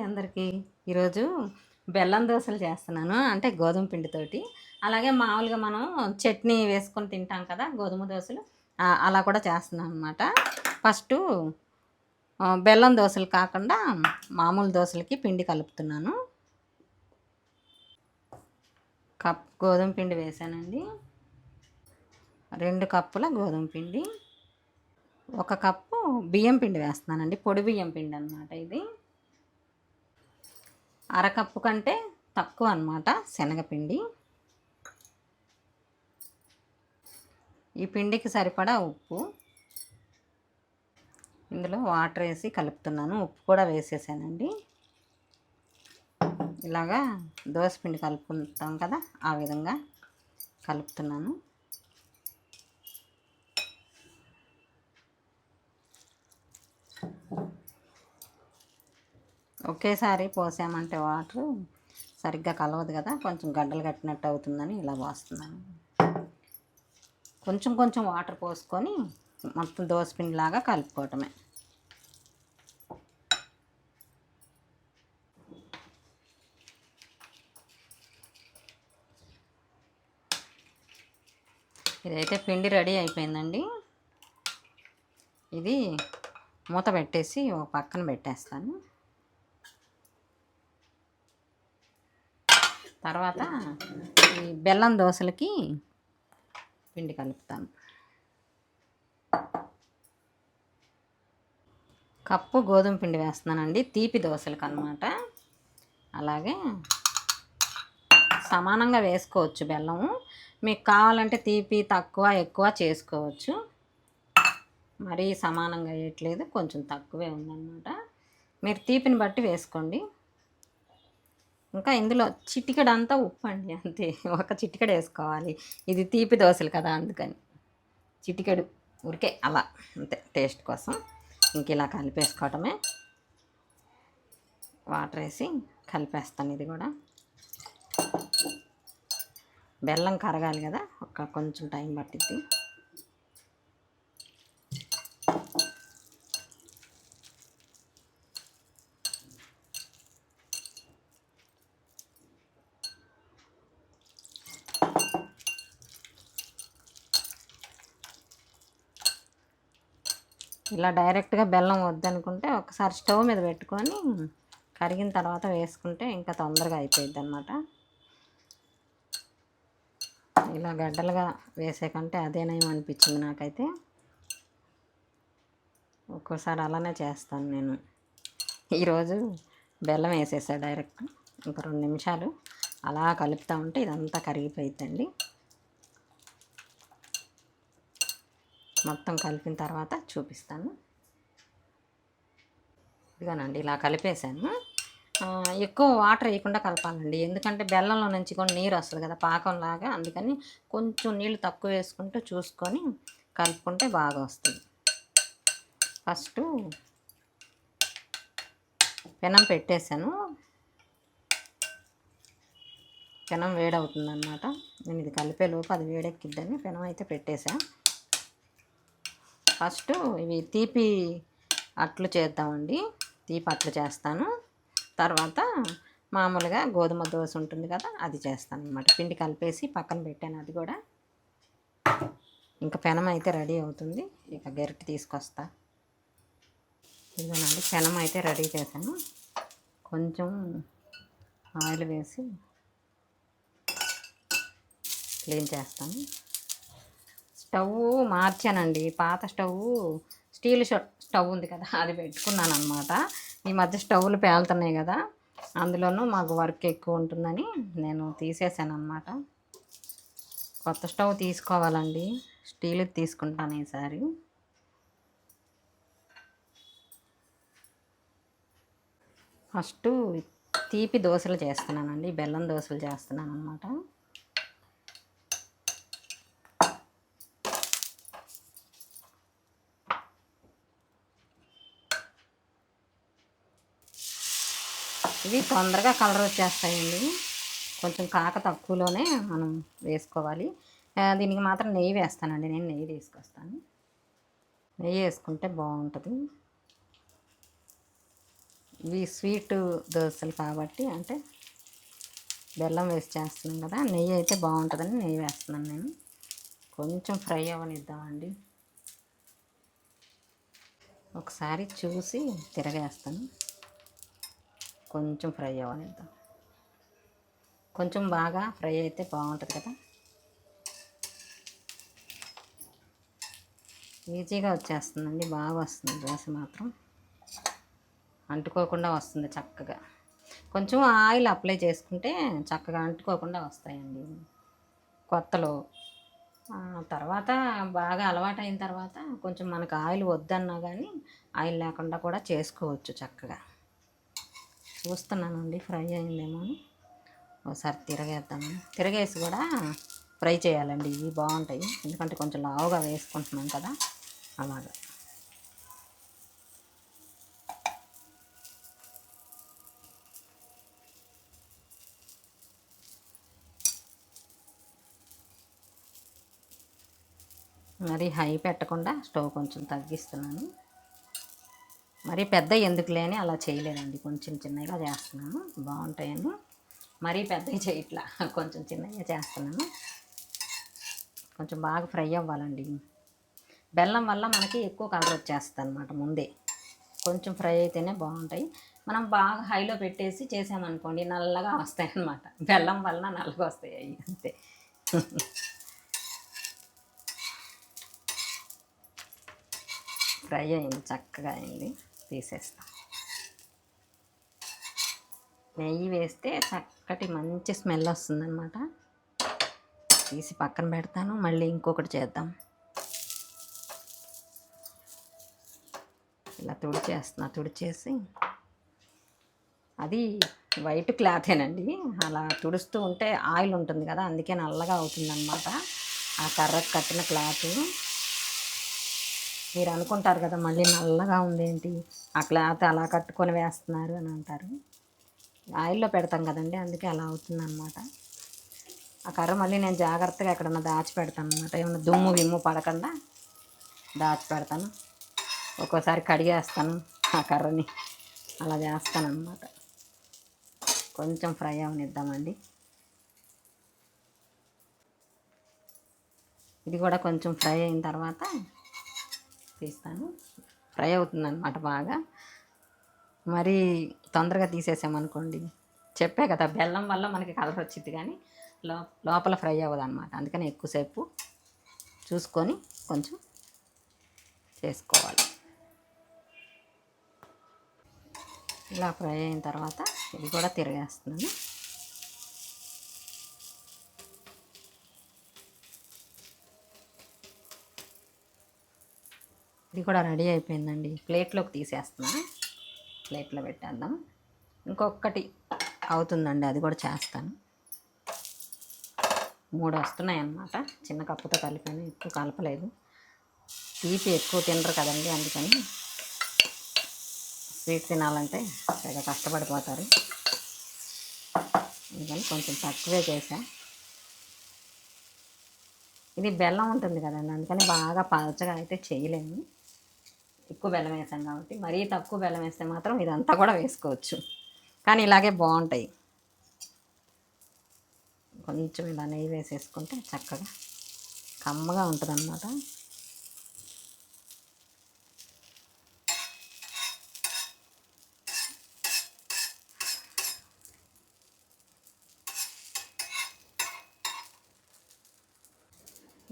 అందరికీ. ఈరోజు బెల్లం దోసలు చేస్తున్నాను. అంటే గోధుమ పిండితోటి. అలాగే మామూలుగా మనం చట్నీ వేసుకొని తింటాం కదా! గోధుమ దోసలు. అలా కూడా చేస్తున్నాను అనమాట. ఫస్టు బెల్లం దోసలు కాకుండా మామూలు దోసలకి పిండి కలుపుతున్నాను. కప్ గోధుమ పిండి వేసానండి. 2 కప్పుల గోధుమ పిండి. 1 కప్పు బియ్యం పిండి వేస్తున్నానండి. పొడి బియ్యం పిండి అనమాట ఇది. అరకప్పు కంటే తక్కువ అనమాట శనగపిండి. ఈ పిండికి సరిపడా ఉప్పు. ఇందులో వాటర్ వేసి కలుపుతున్నాను. ఉప్పు కూడా వేసేసానండి. ఇలాగా దోసపిండి కలుపుకుంటాం కదా, ఆ విధంగా కలుపుతున్నాను. ఒకేసారి పోసామంటే వాటరు సరిగ్గా కలవదు కదా, కొంచెం గడ్డలు కట్టినట్టు అవుతుందని ఇలా పోస్తున్నాను. కొంచెం కొంచెం వాటర్ పోసుకొని మొత్తం దోసపిండిలాగా కలుపుకోవటమే. ఇదైతే పిండి రెడీ అయిపోయిందండి. ఇది మూత పెట్టేసి ఒక పక్కన పెట్టేస్తాను. తర్వాత ఈ బెల్లం దోసలకి పిండి కలుపుతాను. కప్పు గోధుమ పిండి వేస్తున్నానండి, తీపి దోసలకు అన్నమాట. అలాగే సమానంగా వేసుకోవచ్చు బెల్లము. మీకు కావాలంటే తీపి తక్కువ ఎక్కువ చేసుకోవచ్చు. మరీ సమానంగా వేయట్లేదు, కొంచెం తక్కువే ఉందన్నమాట. మీరు తీపిని బట్టి వేసుకోండి. ఇంకా ఇందులో చిటికెడంతా ఉప్పు అండి, అంతే. ఒక చిటికెడు వేసుకోవాలి. ఇది తీపి దోశలు కదా, అందుకని చిటికెడు ఉరికే అలా, అంతే, టేస్ట్ కోసం. ఇంక ఇలా కలిపేసుకోవటమే. వాటర్ వేసి కలిపేస్తాను. ఇది కూడా బెల్లం కరగాలి కదా, కొంచెం టైం పట్టిద్ది. ఇలా డైరెక్ట్గా బెల్లం వద్దనుకుంటే ఒకసారి స్టవ్ మీద పెట్టుకొని కరిగిన తర్వాత వేసుకుంటే ఇంకా తొందరగా అయిపోయింది అన్నమాట. ఇలా గడ్డలుగా వేసే కంటే అదేనేమో అనిపించింది నాకైతే. ఒక్కోసారి అలానే చేస్తాను నేను. ఈరోజు బెల్లం వేసేసా డైరెక్ట్. ఇంకా 2 నిమిషాలు అలా కలుపుతూ ఉంటే ఇదంతా కరిగిపోయిద్దండి. మొత్తం కలిపిన తర్వాత చూపిస్తాను. ఇదిగోనండి, ఇలా కలిపేసాను. ఎక్కువ వాటర్ వేయకుండా కలపాలండి, ఎందుకంటే బెల్లంలో నుంచి కూడా నీరు వస్తుంది కదా పాకంలాగా. అందుకని కొంచెం నీళ్ళు తక్కువ వేసుకుంటూ చూసుకొని కలుపుకుంటే బాగా వస్తుంది. ఫస్ట్ పెనం పెట్టేశాను. పెనం వేడవుతుందన్నమాట. నేను ఇది కలిపేలోపు అది వేడెక్కిద్దని పెనం అయితే పెట్టేశాను. ఫస్ట్ ఇవి తీపి అట్లు చేద్దామండి. తీపి అట్లు చేస్తాను. తర్వాత మామూలుగా గోధుమ దోశ ఉంటుంది కదా, అది చేస్తాను అన్నమాట. పిండి కలిపేసి పక్కన పెట్టాను అది కూడా. ఇంకా పెనం అయితే రెడీ అవుతుంది. ఇక గరిటె తీసుకొస్తా. ఇదిగోనండి, పెనం అయితే రెడీ చేశాను. కొంచెం ఆయిల్ వేసి క్లీన్ చేస్తాను. స్టవ్ మార్చానండి. పాత స్టవ్ స్టీల్ స్టవ్ ఉంది కదా, అది పెట్టుకున్నాను అనమాట. ఈ మధ్య స్టవ్లు పేలుతున్నాయి కదా, అందులోనూ మాకు వర్క్ ఎక్కువ ఉంటుందని నేను తీసేసాను అనమాట. కొత్త స్టవ్ తీసుకోవాలండి, స్టీల్ది తీసుకుంటాను ఈసారి. ఫస్ట్ తీపి దోశలు చేస్తున్నానండి, బెల్లం దోశలు చేస్తున్నాను అనమాట. ఇవి తొందరగా కలర్ వచ్చేస్తాయండి. కొంచెం కాక తక్కువలోనే మనం వేసుకోవాలి. దీనికి మాత్రం నెయ్యి వేస్తానండి. నేను నెయ్యి తీసుకొస్తాను. నెయ్యి వేసుకుంటే బాగుంటుంది. ఇవి స్వీట్ దోశలు కాబట్టి అంటే బెల్లం వేసి చేస్తున్నాం కదా, నెయ్యి అయితే బాగుంటుందని నెయ్యి వేస్తున్నాను నేను. కొంచెం ఫ్రై అవ్వనిద్దామండి. ఒకసారి చూసి తిరగేస్తాను. కొంచెం ఫ్రై అవ్వనిద్దాం. కొంచెం బాగా ఫ్రై అయితే బాగుంటుంది కదా. ఈజీగా వచ్చేస్తుందండి, బాగా వస్తుంది దోశ మాత్రం, అంటుకోకుండా వస్తుంది చక్కగా. కొంచెం ఆయిల్ అప్లై చేసుకుంటే చక్కగా అంటుకోకుండా వస్తాయండి కొత్తలో. తర్వాత బాగా అలవాటైన తర్వాత కొంచెం మనకు ఆయిల్ వద్దన్నా కానీ ఆయిల్ లేకుండా కూడా చేసుకోవచ్చు చక్కగా. చూస్తున్నానండి ఫ్రై అయిందేమో అని. ఒకసారి తిరగేద్దాము. తిరగేసి కూడా ఫ్రై చేయాలండి, ఇవి బాగుంటాయి. ఎందుకంటే కొంచెం లావుగా వేసుకుంటున్నాం కదా, అలాగా. మరి హై పెట్టకుండా స్టవ్ కొంచెం తగ్గిస్తున్నాను. మరి పెద్ద ఎందుకు లేని అలా చేయలేదండి, కొంచెం చిన్నగా చేస్తున్నాను, బాగుంటాయని. మరీ పెద్దవి చేయట్లా, కొంచెం చిన్నగా చేస్తున్నాను. కొంచెం బాగా ఫ్రై అవ్వాలండి. బెల్లం వల్ల మనకి ఎక్కువ కలర్ వచ్చేస్తుంది అనమాట ముందే. కొంచెం ఫ్రై అయితేనే బాగుంటాయి. మనం బాగా హైలో పెట్టేసి చేసామనుకోండి నల్లగా వస్తాయి అన్నమాట. బెల్లం వల్ల నల్లగా వస్తాయి అవి, అంతే. ఫ్రై అయింది, చక్కగా అయింది, తీసేస్తాం. నెయ్యి వేస్తే చక్కటి మంచి స్మెల్ వస్తుందన్నమాట. తీసి పక్కన పెడతాను, మళ్ళీ ఇంకొకటి చేద్దాం. ఇలా తుడిచేసి, అది వైట్ క్లాతేనండి, అలా తుడుస్తూ ఉంటే ఆయిల్ ఉంటుంది కదా, అందుకే నల్లగా అవుతుందన్నమాట ఆ కర్రకు కట్టిన క్లాత్. మీరు అనుకుంటారు కదా మళ్ళీ నల్లగా ఉందేంటి ఆ క్లాత్ అలా కట్టుకొని వేస్తున్నారు అని అంటారు. ఆయిల్లో పెడతాం కదండి, అందుకే అలా అవుతుందన్నమాట. ఆ కర్ర మళ్ళీ నేను జాగ్రత్తగా ఎక్కడన్నా దాచిపెడతాను అనమాట, ఏమన్నా దుమ్ము విమ్ము పడకుండా దాచిపెడతాను. ఒక్కోసారి కడిగేస్తాను ఆ కర్రని, అలా చేస్తాను అన్నమాట. కొంచెం ఫ్రై అవనిద్దామండి. ఇది కూడా కొంచెం ఫ్రై అయిన తర్వాత తీస్తాను. ఫ్రై అవుతుందన్నమాట బాగా. మరి తొందరగా తీసేసామనుకోండి, చెప్పే కదా బెల్లం వల్ల మనకి కలర్ వచ్చింది కానీ లోపల ఫ్రై అవ్వదు అనమాట. అందుకని ఎక్కువసేపు చూసుకొని కొంచెం చేసుకోవాలి. ఇలా ఫ్రై అయిన తర్వాత ఇది కూడా తిరగేస్తున్నాను. ఇది కూడా రెడీ అయిపోయిందండి, ప్లేట్లోకి తీసేస్తున్నాను. ప్లేట్లో పెట్టేద్దాం. ఇంకొకటి అవుతుందండి, అది కూడా చేస్తాను. 3 వస్తున్నాయి అన్నమాట, చిన్న కప్పుతో కలిపాను, ఎక్కువ కలపలేదు. తీపి ఎక్కువ తినరు కదండి, అందుకని స్వీట్ తినాలంటే చాలా కష్టపడిపోతారు, అందుకని కొంచెం తక్కువే చేసా. ఇది బెల్లం ఉంటుంది కదండి, అందుకని బాగా పలచగా అయితే చేయలేము, ఎక్కువ బెల్లం వేసాం కాబట్టి. మరీ తక్కువ బెల్లం వేస్తే మాత్రం ఇదంతా కూడా వేసుకోవచ్చు, కానీ ఇలాగే బాగుంటాయి. కొంచెం ఇలా నెయ్యి వేసేసుకుంటే చక్కగా కమ్మగా ఉంటుంది అన్నమాట.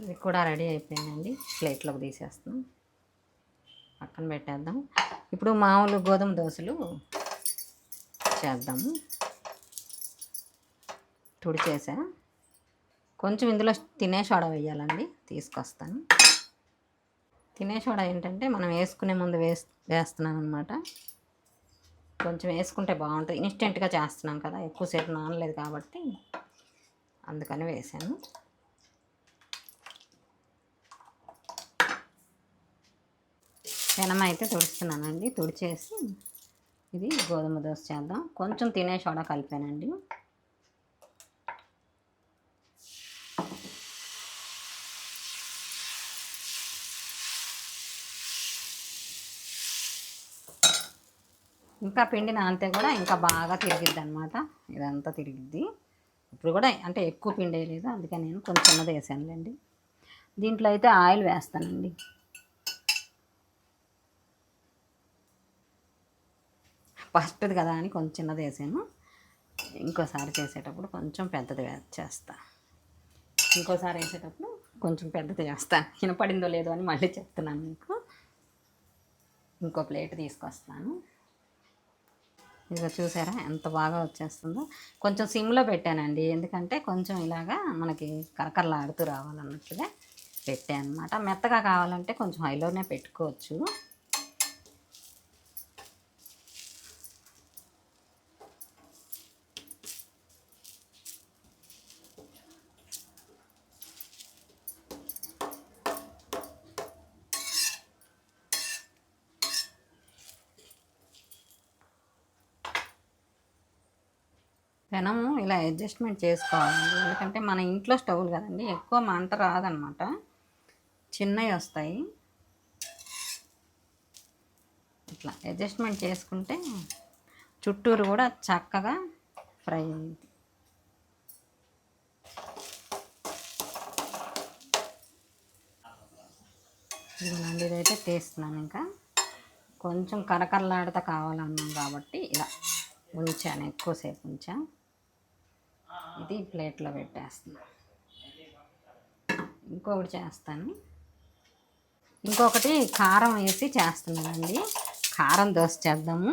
ఇది కూడా రెడీ అయిపోయిందండి, ప్లేట్లోకి తీసేస్తాం, పక్కన పెట్టేద్దాం. ఇప్పుడు మామూలు గోధుమ దోశలు చేద్దాము. తుడిచేసా, కొంచెం ఇందులో తినే సోడా వేయాలండి, తీసుకొస్తాను. తినే సోడా ఏంటంటే మనం వేసుకునే ముందు వేస్తున్నాను అనమాట. కొంచెం వేసుకుంటే బాగుంటుంది, ఇన్స్టెంట్గా చేస్తున్నాం కదా, ఎక్కువసేపు నానలేదు కాబట్టి అందుకని వేసాను. పెనం అయితే తుడుస్తున్నానండి, తుడిచేసి ఇది గోధుమ దోశ చేద్దాం. కొంచెం తినే సోడా కలిపానండి. ఇంకా పిండి నానితే కూడా ఇంకా బాగా తిరిగిద్ది అనమాట. ఇదంతా తిరిగిద్ది. ఇప్పుడు కూడా అంటే ఎక్కువ పిండి వేయలేదు, అందుకని నేను కొంచెం చిన్నది వేసానులేండి. దీంట్లో అయితే ఆయిల్ వేస్తానండి. ఫస్ట్ది కదా అని కొంచెం చిన్నది వేసాను. ఇంకోసారి చేసేటప్పుడు కొంచెం పెద్దది చేస్తా. ఇంకోసారి వేసేటప్పుడు కొంచెం పెద్దది చేస్తాను. వినపడిందో లేదో అని మళ్ళీ చెప్తున్నాను మీకు. ఇంకో ప్లేట్ తీసుకొస్తాను. ఇదిగో చూసారా ఎంత బాగా వచ్చేస్తుందో. కొంచెం సిమ్లో పెట్టానండి, ఎందుకంటే కొంచెం ఇలాగా మనకి కరకరలాడుతూ రావాలన్నట్లుగా పెట్టాను అనమాట. మెత్తగా కావాలంటే కొంచెం హైలోనే పెట్టుకోవచ్చు. పెనము ఇలా అడ్జస్ట్మెంట్ చేసుకోవాలండి, ఎందుకంటే మన ఇంట్లో స్టవ్లు కదండి, ఎక్కువ మంట రాదనమాట, చిన్నవి వస్తాయి. ఇట్లా అడ్జస్ట్మెంట్ చేసుకుంటే చుట్టూరు కూడా చక్కగా ఫ్రై అయింది. ఇదిగోనండి, ఇదైతే తీస్తున్నాను. ఇంకా కొంచెం కరకరలాడుతా కావాలన్నాం కాబట్టి ఇలా ఉంచాను, ఎక్కువసేపు ఉంచా. ఇది ప్లేట్లో పెట్టేస్తున్నాను. ఇంకొకటి చేస్తాను. ఇంకొకటి కారం వేసి చేస్తున్నానండి. కారం దోశ చేద్దాము,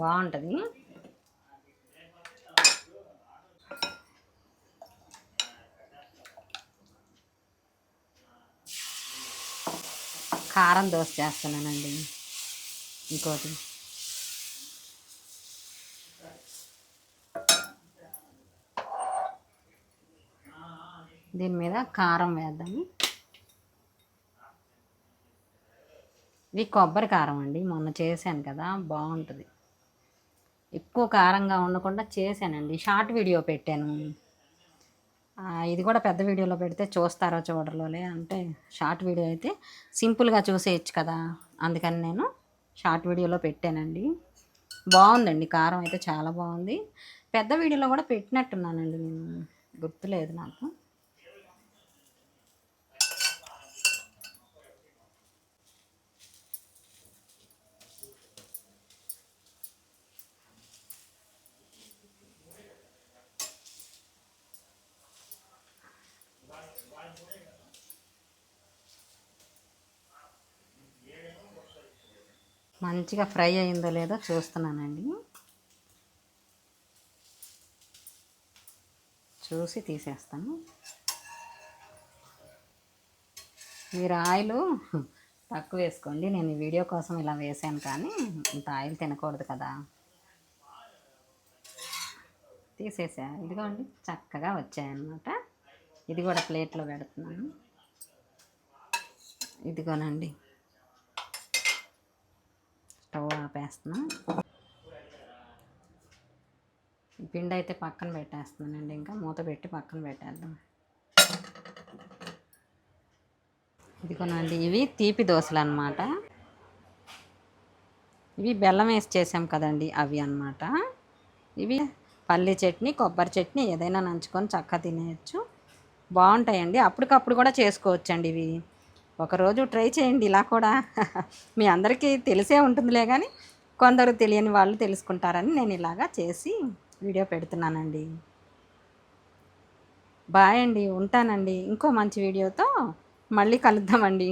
బాగుంటుంది. కారం దోశ చేస్తున్నానండి. ఇంకోటి దీని మీద కారం వేద్దాము. ఇది కొబ్బరి కారం అండి, మొన్న చేశాను కదా, బాగుంటుంది. ఎక్కువ కారంగా ఉండకుండా చేశానండి, షార్ట్ వీడియో పెట్టాను. ఇది కూడా పెద్ద వీడియోలో పెడితే చూస్తారో చూడరోలే అంటే, షార్ట్ వీడియో అయితే సింపుల్గా చూసేయచ్చు కదా, అందుకని నేను షార్ట్ వీడియోలో పెట్టానండి. బాగుందండి, కారం అయితే చాలా బాగుంది. పెద్ద వీడియోలో కూడా పెట్టినట్టున్నానండి, నేను గుర్తులేదు నాకు. మంచిగా ఫ్రై అయిందో లేదో చూస్తున్నానండి, చూసి తీసేస్తాను. మీరు ఆయిల్ తక్కువ వేసుకోండి, నేను ఈ వీడియో కోసం ఇలా వేసాను, కానీ ఇంత ఆయిల్ తినకూడదు కదా. తీసేసా, ఇదిగోండి చక్కగా వచ్చాయన్నమాట. ఇది కూడా ప్లేట్లో పెడుతున్నాను. ఇదిగోనండి, స్టవ్ ఆపేస్తున్నా. పిండి అయితే పక్కన పెట్టేస్తున్నానండి, ఇంకా మూత పెట్టి పక్కన పెట్టేద్దాం. ఇదిగోనండి, ఇవి తీపి దోశలు అన్నమాట. ఇవి బెల్లం వేసి చేసాం కదండి, అవి అన్నమాట. ఇవి పల్లి చట్నీ, కొబ్బరి చట్నీ ఏదైనా నంచుకొని చక్కగా తినేయచ్చు, బాగుంటాయండి. అప్పటికప్పుడు కూడా చేసుకోవచ్చండి ఇవి. ఒకరోజు ట్రై చేయండి ఇలా కూడా. మీ అందరికీ తెలిసే ఉంటుందిలే, కానీ కొందరు తెలియని వాళ్ళు తెలుసుకుంటారని నేను ఇలాగా చేసి వీడియో పెడుతున్నానండి. బాయ్ అండి, ఉంటానండి. ఇంకో మంచి వీడియోతో మళ్ళీ కలుద్దామండి.